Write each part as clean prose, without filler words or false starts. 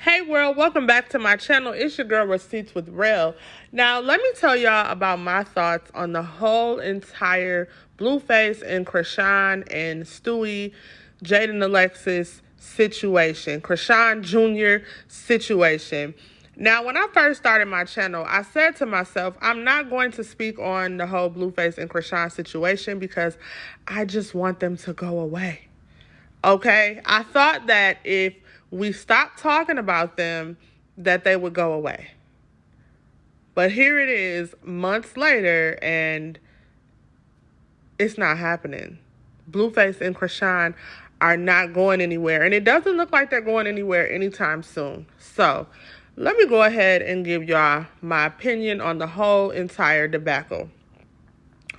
Hey world, welcome back to my channel. It's your girl Receipts with Rel. Now let me tell y'all about my thoughts on the whole entire Blueface and Chrisean and Stewie, Jaden Alexis situation, Chrisean Jr. situation. Now when I first started my channel, I said to myself, I'm not going to speak on the whole Blueface and Chrisean situation because I just want them to go away. Okay? I thought that if we stopped talking about them, that they would go away. But here it is, months later, and it's not happening. Blueface and Chrisean are not going anywhere, and it doesn't look like they're going anywhere anytime soon. So, let me go ahead and give y'all my opinion on the whole entire debacle.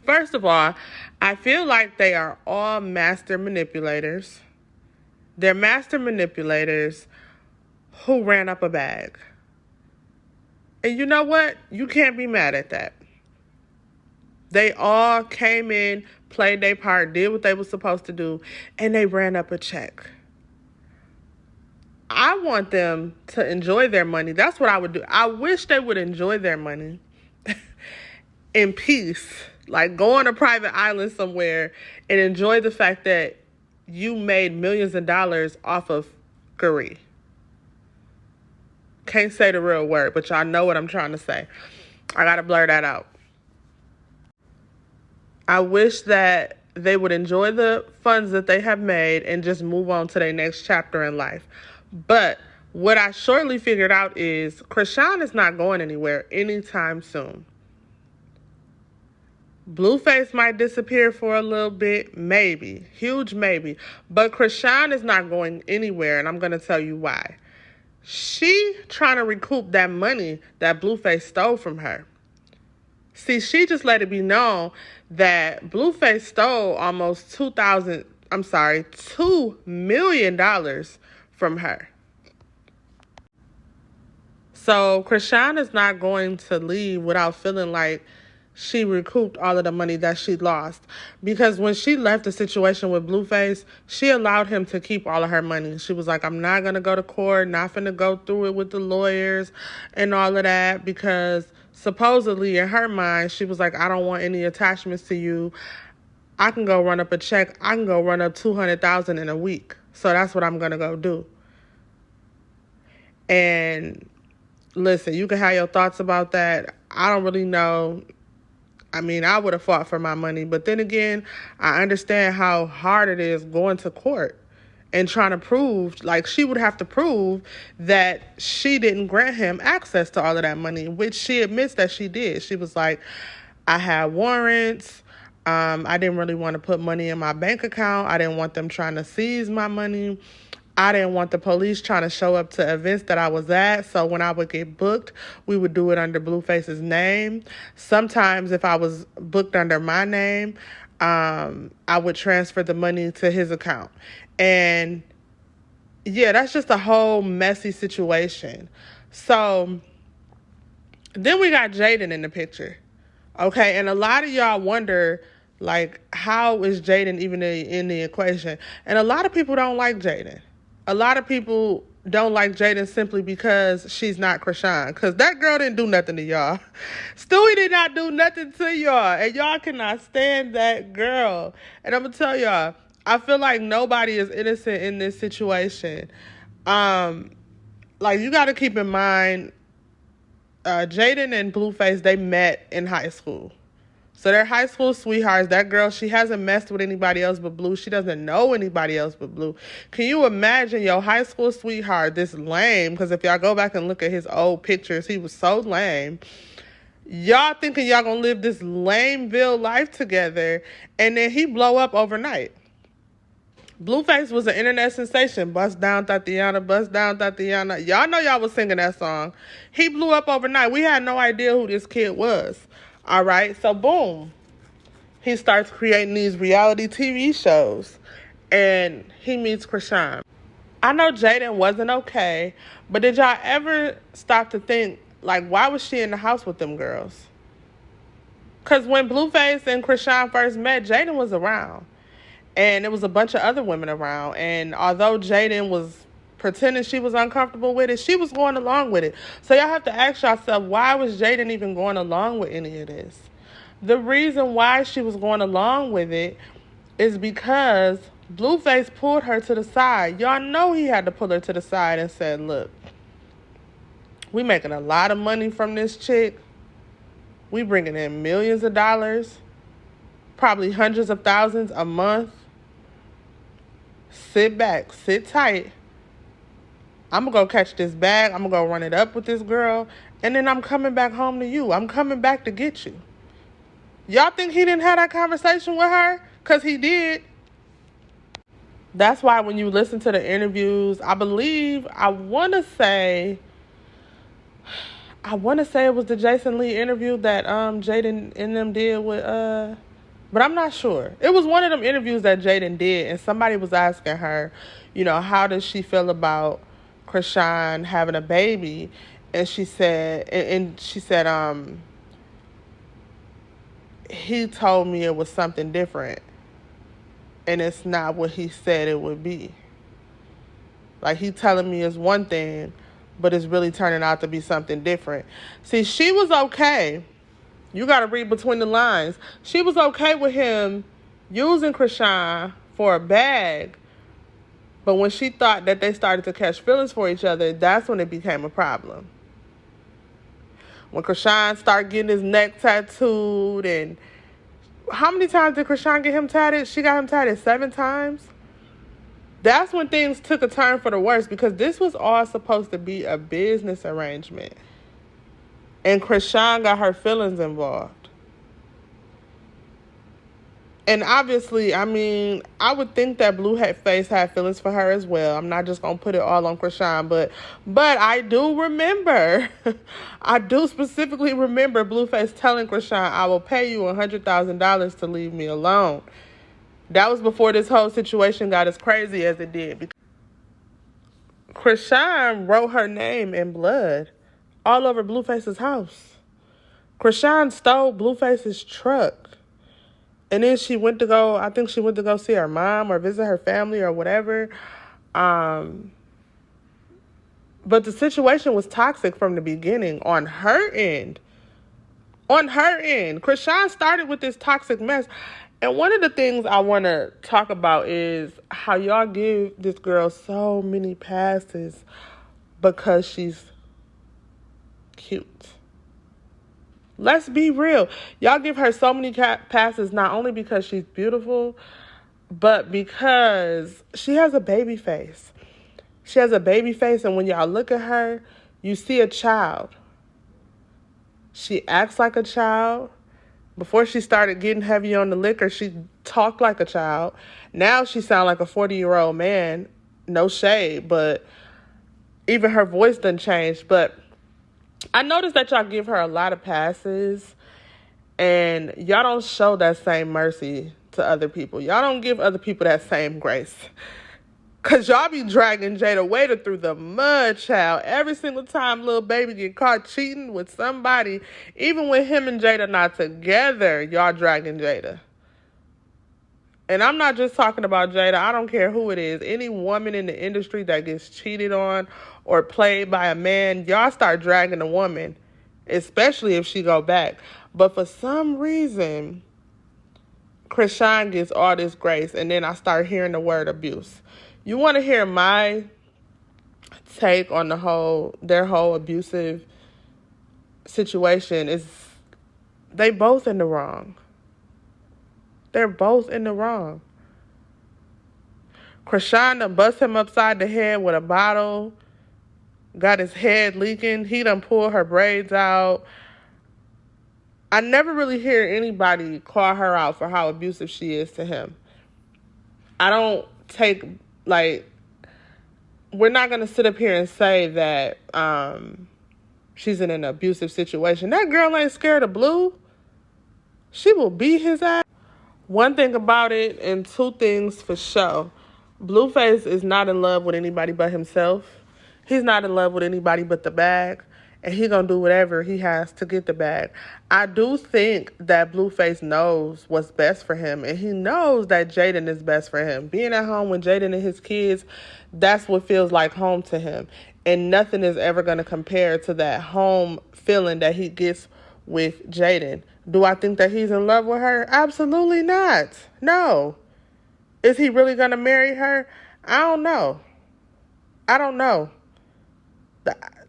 First of all, I feel like they are all master manipulators. They're master manipulators who ran up a bag. And you know what? You can't be mad at that. They all came in, played their part, did what they were supposed to do, and they ran up a check. I want them to enjoy their money. That's what I would do. I wish they would enjoy their money in peace. Like go on a private island somewhere and enjoy the fact that you made millions of dollars off of Gary. Can't say the real word, but y'all know what I'm trying to say. I gotta blur that out. I wish that they would enjoy the funds that they have made and just move on to their next chapter in life. But what I shortly figured out is Chrisean is not going anywhere anytime soon. Blueface might disappear for a little bit, maybe. Huge maybe. But Chrisean is not going anywhere, and I'm going to tell you why. She trying to recoup that money that Blueface stole from her. See, she just let it be known that Blueface stole almost $2 million from her. So Chrisean is not going to leave without feeling like she recouped all of the money that she lost. Because when she left the situation with Blueface, she allowed him to keep all of her money. She was like, I'm not going to go to court, not going to go through it with the lawyers and all of that. Because supposedly in her mind, she was like, I don't want any attachments to you. I can go run up a check. I can go run up $200,000 in a week. So that's what I'm going to go do. And listen, you can have your thoughts about that. I don't really know. I mean, I would have fought for my money. But then again, I understand how hard it is going to court and trying to prove, like she would have to prove that she didn't grant him access to all of that money, which she admits that she did. She was like, I had warrants. I didn't really want to put money in my bank account. I didn't want them trying to seize my money. I didn't want the police trying to show up to events that I was at. So when I would get booked, we would do it under Blueface's name. Sometimes if I was booked under my name, I would transfer the money to his account. And yeah, that's just a whole messy situation. So then we got Jaden in the picture. Okay, and a lot of y'all wonder, like, how is Jaden even in the equation? And a lot of people don't like Jaden. A lot of people don't like Jaden simply because she's not Chrisean. Because that girl didn't do nothing to y'all. Stewie did not do nothing to y'all. And y'all cannot stand that girl. And I'm going to tell y'all, I feel like nobody is innocent in this situation. Like, you got to keep in mind, Jaden and Blueface, they met in high school. So they're high school sweethearts. That girl, she hasn't messed with anybody else but Blue. She doesn't know anybody else but Blue. Can you imagine your high school sweetheart, this lame? Because if y'all go back and look at his old pictures, he was so lame. Y'all thinking y'all gonna live this lameville life together, and then he blow up overnight. Blueface was an internet sensation. Bust down Tatiana, bust down Tatiana. Y'all know y'all was singing that song. He blew up overnight. We had no idea who this kid was. All right, so boom. He starts creating these reality TV shows. And he meets Chrisean. I know Jaden wasn't okay, but did y'all ever stop to think, like, why was she in the house with them girls? Because when Blueface and Chrisean first met, Jaden was around. And there was a bunch of other women around. And although Jaden was pretending she was uncomfortable with it. She was going along with it. So y'all have to ask yourself, why was Jaden even going along with any of this? The reason why she was going along with it is because Blueface pulled her to the side. Y'all know he had to pull her to the side and said, look, we making a lot of money from this chick. We bringing in millions of dollars, probably hundreds of thousands a month. Sit back, sit tight. I'm going to go catch this bag. I'm going to go run it up with this girl. And then I'm coming back home to you. I'm coming back to get you. Y'all think he didn't have that conversation with her? Because he did. That's why when you listen to the interviews, I want to say it was the Jason Lee interview that Jaden and them did with, but I'm not sure. It was one of them interviews that Jaden did, and somebody was asking her, how does she feel about Chrisean having a baby? And she said, he told me it was something different, and it's not what he said it would be. Like, he telling me it's one thing, but it's really turning out to be something different. See, she was okay. You got to read between the lines. She was okay with him using Chrisean for a bag, but when she thought that they started to catch feelings for each other, that's when it became a problem. When Chrisean started getting his neck tattooed, and how many times did Chrisean get him tatted? She got him tatted 7 times. That's when things took a turn for the worse, because this was all supposed to be a business arrangement. And Chrisean got her feelings involved. And obviously, I would think that Blueface had feelings for her as well. I'm not just going to put it all on Chrisean, but I do remember, I do specifically remember Blueface telling Chrisean, I will pay you $100,000 to leave me alone. That was before this whole situation got as crazy as it did. Chrisean wrote her name in blood all over Blueface's house. Chrisean stole Blueface's truck. And then she went to go see her mom or visit her family or whatever. But the situation was toxic from the beginning on her end. Chrisean started with this toxic mess. And one of the things I want to talk about is how y'all give this girl so many passes because she's cute. Let's be real. Y'all give her so many passes not only because she's beautiful, but because she has a baby face. She has a baby face, and when y'all look at her, you see a child. She acts like a child. Before she started getting heavy on the liquor, she talked like a child. Now she sounds like a 40-year-old man. No shade, but even her voice done changed. But I noticed that y'all give her a lot of passes, and y'all don't show that same mercy to other people. Y'all don't give other people that same grace. Because y'all be dragging Jada Waiter through the mud, child. Every single time little baby get caught cheating with somebody, even when him and Jada not together, y'all dragging Jada. And I'm not just talking about Jada. I don't care who it is. Any woman in the industry that gets cheated on or played by a man, y'all start dragging the woman, especially if she go back. But for some reason, Chrisean gets all this grace, and then I start hearing the word abuse. You want to hear my take on their whole abusive situation? Is they both in the wrong. They're both in the wrong. Chrisean done bust him upside the head with a bottle, got his head leaking. He done pulled her braids out. I never really hear anybody call her out for how abusive she is to him. I don't take, we're not going to sit up here and say that she's in an abusive situation. That girl ain't scared of Blue. She will beat his ass. One thing about it, and 2 things for sure. Blueface is not in love with anybody but himself. He's not in love with anybody but the bag. and he gonna do whatever he has to get the bag. I do think that Blueface knows what's best for him, and he knows that Jaden is best for him. Being at home with Jaden and his kids, that's what feels like home to him. And nothing is ever gonna compare to that home feeling that he gets with Jaden. Do I think that he's in love with her? Absolutely not. No. Is he really gonna marry her? I don't know. I don't know.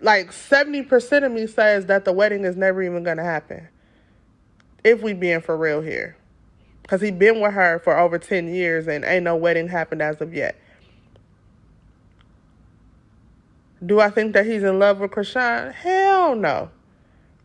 Like 70% of me says that the wedding is never even gonna happen. If we being for real here. Because he been with her for over 10 years and ain't no wedding happened as of yet. Do I think that he's in love with Chrisean? Hell no.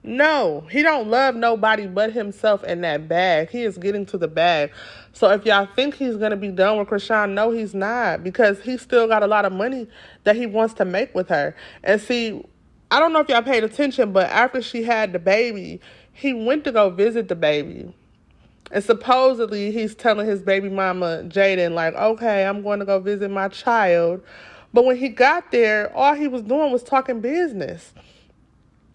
No, he don't love nobody but himself in that bag. He is getting to the bag. So if y'all think he's going to be done with Chrisean, no, he's not. Because he still got a lot of money that he wants to make with her. And see, I don't know if y'all paid attention, but after she had the baby, he went to go visit the baby. And supposedly he's telling his baby mama, Jaidyn, like, okay, I'm going to go visit my child. But when he got there, all he was doing was talking business.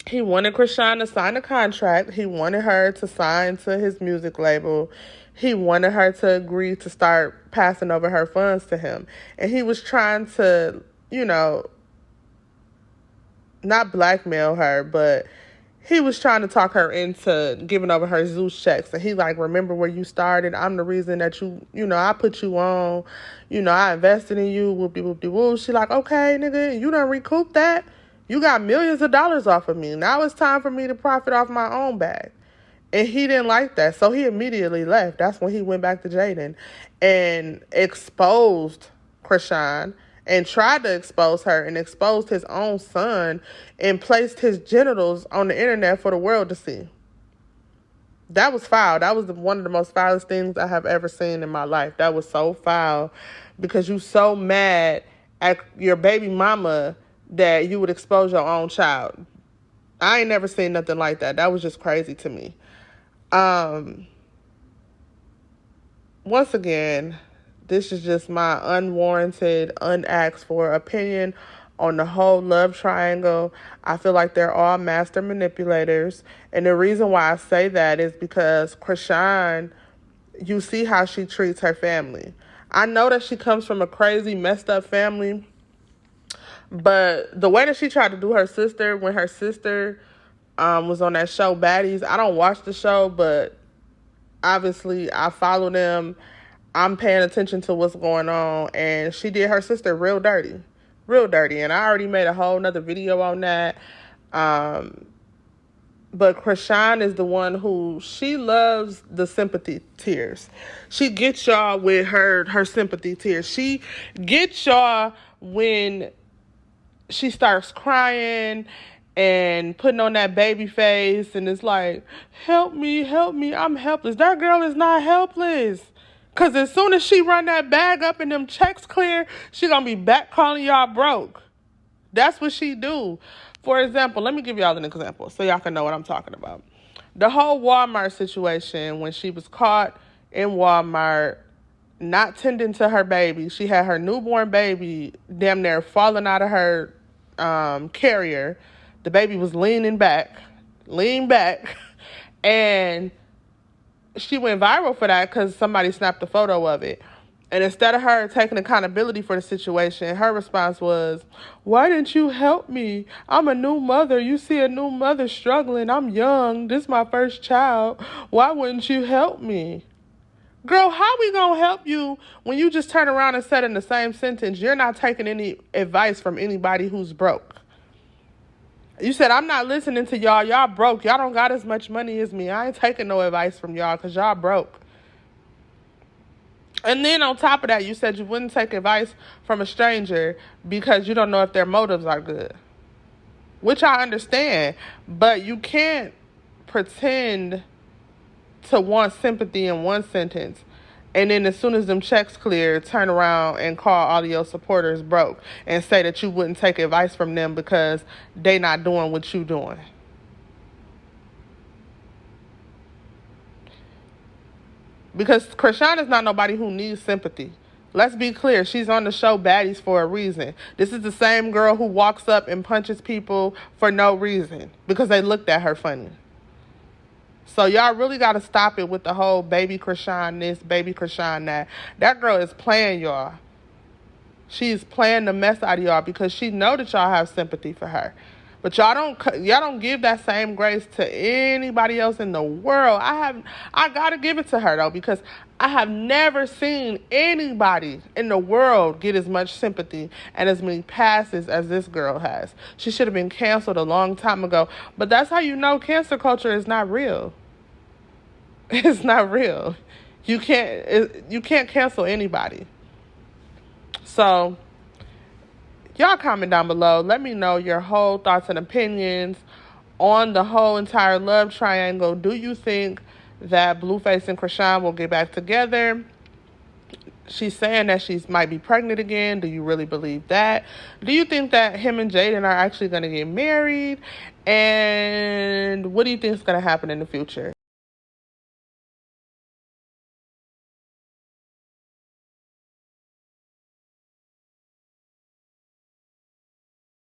He wanted Chrisean to sign a contract. He wanted her to sign to his music label. He wanted her to agree to start passing over her funds to him. And he was trying to, not blackmail her, but he was trying to talk her into giving over her Zeus checks. And he like, remember where you started? I'm the reason that I put you on. I invested in you. Whoop-de-whoop-de-whoop. She like, okay, nigga, you done recoup that? You got millions of dollars off of me. Now it's time for me to profit off my own bag. And he didn't like that. So he immediately left. That's when he went back to Jaden and exposed Chrisean and tried to expose her and exposed his own son and placed his genitals on the internet for the world to see. That was foul. That was one of the most foulest things I have ever seen in my life. That was so foul because you so mad at your baby mama that you would expose your own child. I ain't never seen nothing like that. That was just crazy to me. Once again, this is just my unwarranted, unasked for opinion on the whole love triangle. I feel like they're all master manipulators. And the reason why I say that is because Chrisean, you see how she treats her family. I know that she comes from a crazy, messed up family. But the way that she tried to do her sister when her sister was on that show Baddies, I don't watch the show, but obviously I follow them. I'm paying attention to what's going on. And she did her sister real dirty. Real dirty. And I already made a whole nother video on that. But Chrisean is the one who, she loves the sympathy tears. She gets y'all with her sympathy tears. She gets y'all when she starts crying and putting on that baby face and it's like, help me, I'm helpless. That girl is not helpless. Because as soon as she run that bag up and them checks clear, she going to be back calling y'all broke. That's what she do. For example, let me give y'all an example so y'all can know what I'm talking about. The whole Walmart situation, when she was caught in Walmart not tending to her baby, she had her newborn baby damn near falling out of her carrier. The baby was leaning back, and she went viral for that because somebody snapped a photo of it. And instead of her taking accountability for the situation, her response was, why didn't you help me? I'm a new mother. You see a new mother struggling. I'm young. This is my first child. Why wouldn't you help me? Girl, how we gonna help you when you just turn around and said in the same sentence, you're not taking any advice from anybody who's broke? You said, I'm not listening to y'all. Y'all broke. Y'all don't got as much money as me. I ain't taking no advice from y'all because y'all broke. And then on top of that, you said you wouldn't take advice from a stranger because you don't know if their motives are good. Which I understand. But you can't pretend to want sympathy in one sentence and then as soon as them checks clear, turn around and call all of your supporters broke and say that you wouldn't take advice from them because they not doing what you doing. Because Chrisean is not nobody who needs sympathy. Let's be clear. She's on the show Baddies for a reason. This is the same girl who walks up and punches people for no reason because they looked at her funny. So y'all really got to stop it with the whole baby Chrisean this, baby Chrisean that. That girl is playing y'all. She's playing the mess out of y'all because she know that y'all have sympathy for her. But y'all don't give that same grace to anybody else in the world. I gotta give it to her though, because I have never seen anybody in the world get as much sympathy and as many passes as this girl has. She should have been canceled a long time ago. But that's how you know cancel culture is not real. It's not real. You can't cancel anybody. So y'all comment down below. Let me know your whole thoughts and opinions on the whole entire love triangle. Do you think that Blueface and Chrisean will get back together? She's saying that she might be pregnant again. Do you really believe that? Do you think that him and Jaden are actually going to get married? And what do you think is going to happen in the future?